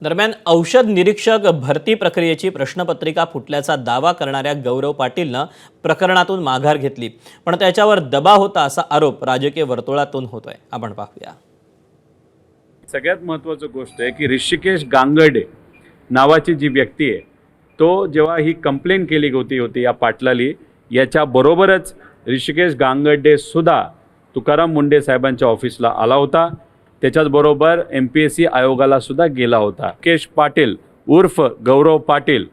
दरम्यान औषध निरीक्षक भरती प्रक्रियेची प्रश्नपत्रिका फुटल्याचा दावा करणाऱ्या गौरव पाटीलनं प्रकरणातून माघार घेतली, पण त्याच्यावर दबाव होता असा आरोप राजकीय वर्तुळातून होतोय. आपण पाहूया. सगळ्यात महत्त्वाची गोष्ट आहे की ऋषिकेश गांगर्डे नावाची जी व्यक्ती आहे, तो जेव्हा ही कंप्लेंट केली होती या पाटलाली, याच्याबरोबरच ऋषिकेश गांगर्डे सुद्धा तुकाराम मुंडे साहेबांच्या ऑफिसला आला होता. त्याच्याचबरोबर MPSC आयोगाला सुद्धा गेला होता. केश पाटील उर्फ गौरव पाटील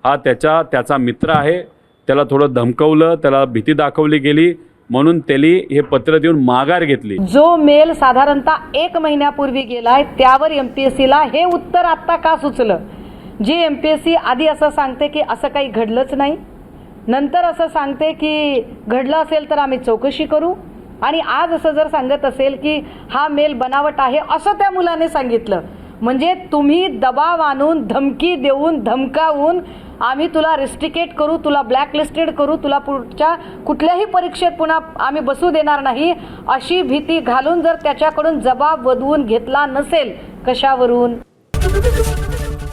हा त्याचा मित्र आहे. त्याला थोडं धमकवलं, त्याला भीती दाखवली गेली, म्हणून त्यांनी हे पत्र देऊन माघार घेतली. जो मेल साधारणतः 1 महिन्यापूर्वी गेलाय त्यावर MPSCला हे उत्तर आता का सुचलं? जी MPSC आधी असं सांगते की असं काही घडलंच नाही, नंतर असं सांगते की घडलं असेल तर आम्ही चौकशी करू, आणि आज असं जर सांगत असेल की हा मेल बनावट आहे असं त्या मुलाने सांगितलं, म्हणजे तुम्ही दबाव आणून, धमकी देऊन, धमकावून आम्ही तुला रिस्ट्रिकेट करू, तुला ब्लॅकलिस्टेड करू, तुला पुढच्या कुठल्याही परीक्षेत पुन्हा आम्ही बसू देणार नाही अशी भीती घालून जर त्याच्याकडून जबाब वदवून घेतला नसेल, कशावरून?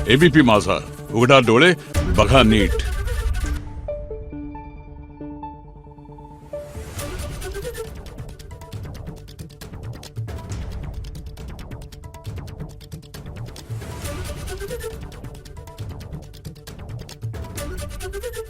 ABP माझा, उघडा डोळे बघा नीट. Thank you.